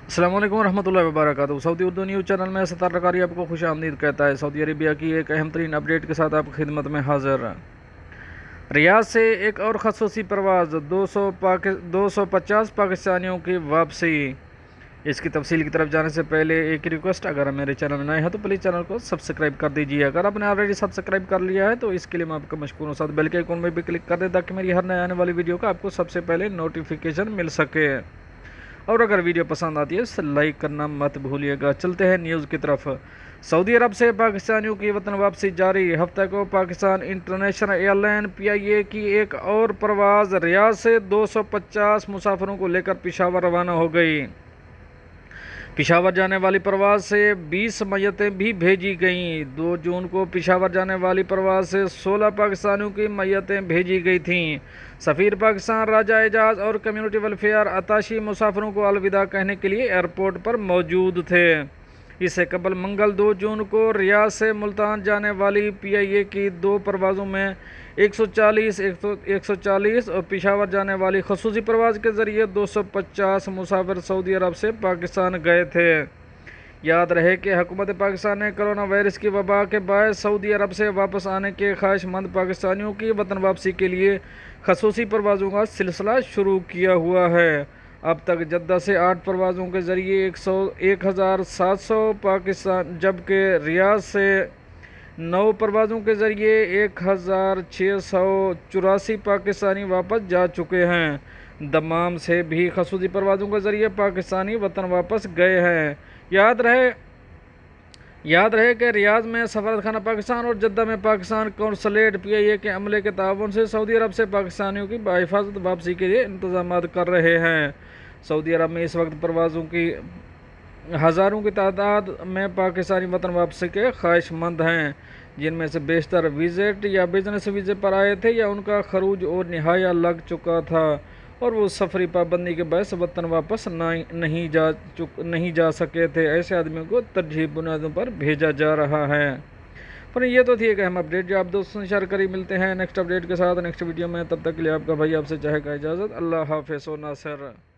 अस्सलाम वालेकुम रहमतुल्लाहि व बरकातहू। सऊदी उर्दू न्यूज़ चैनल में सतार रकारी आपको खुश आमदीद कहता है। सऊदी अरेबिया की एक अहम तरीन अपडेट के साथ आपकी खिदमत में हाजिर। रियाद से एक और खसूसी परवाज़ 250 पाकिस्तानियों की वापसी। इसकी तफसील की तरफ जाने से पहले एक रिक्वेस्ट, अगर आप मेरे चैनल में नए हैं तो प्लीज़ चैनल को सब्सक्राइब कर दीजिए। अगर आपने ऑलरेडी सब्सक्राइब कर लिया है तो इसके लिए मैं आपका मशकूर हूँ। साथ बेल के आइकॉन में भी क्लिक कर दें ताकि मेरी हर नए आने वाली वीडियो का आपको सबसे पहले नोटिफिकेशन मिल सके। और अगर वीडियो पसंद आती है तो लाइक करना मत भूलिएगा। चलते हैं न्यूज़ की तरफ। सऊदी अरब से पाकिस्तानियों की वतन वापसी जारी। हफ्ते को पाकिस्तान इंटरनेशनल एयरलाइन PIA की एक और परवाज़ रियाद से 250 मुसाफिरों को लेकर पेशावर रवाना हो गई। पेशावर जाने वाली परवाज़ से 20 मैयतें भी भेजी गईं। 2 जून को पेशावर जाने वाली परवाज़ से 16 पाकिस्तानियों की मैयतें भेजी गई थीं। सफ़ीर पाकिस्तान, राजा एजाज और कम्युनिटी वेलफेयर अताशी मुसाफिरों को अलविदा कहने के लिए एयरपोर्ट पर मौजूद थे। इससे कबल मंगल 2 जून को रियाद से मुल्तान जाने वाली PIA की 2 परवाज़ों में 140 और पेशावर जाने वाली खसूसी परवाज़ के ज़रिए 250 मुसाफिर सऊदी अरब से पाकिस्तान गए थे। याद रहे कि हुकूमत पाकिस्तान ने कोरोना वायरस की वबा के बायस सऊदी अरब से वापस आने के ख्वाहिशमंद पाकिस्तानियों की वतन वापसी के लिए खसूसी परवाज़ों का सिलसिला शुरू किया हुआ है। अब तक जद्दा से 8 परवाज़ों के ज़रिए 1700 पाकिस्तान, जबकि रियाद से 9 परवाज़ों के ज़रिए 1684 पाकिस्तानी वापस जा चुके हैं। दमाम से भी खसूसी परवाज़ों के ज़रिए पाकिस्तानी वतन वापस गए हैं। याद रहे कि रियाद में सफारतखाना पाकिस्तान और जद्दा में पाकिस्तान कौंसलेट PIA के अमले के ताउन से सऊदी अरब से पाकिस्तानियों की बाहिफाजत वापसी के लिए इंतजाम कर रहे हैं। सऊदी अरब में इस वक्त परवाज़ों की हज़ारों की तादाद में पाकिस्तानी वतन वापसी के ख्वाहिशमंद हैं, जिनमें से बेशतर विज़िट या बिजनेस वीज़े पर आए थे या उनका खरूज और निहाया लग चुका था और वो सफरी पाबंदी के बायस वतन वापस नहीं जा सके थे। ऐसे आदमियों को तरजीह बुनियादों पर भेजा जा रहा है। पर ये तो थी एक अहम अपडेट जो आप दोस्तों से शेयर करी। मिलते हैं नेक्स्ट अपडेट के साथ नेक्स्ट वीडियो में। तब तक के लिए आपका भाई आपसे चाहेगा इजाज़त। अल्लाह हाफ़िज़। नासिर।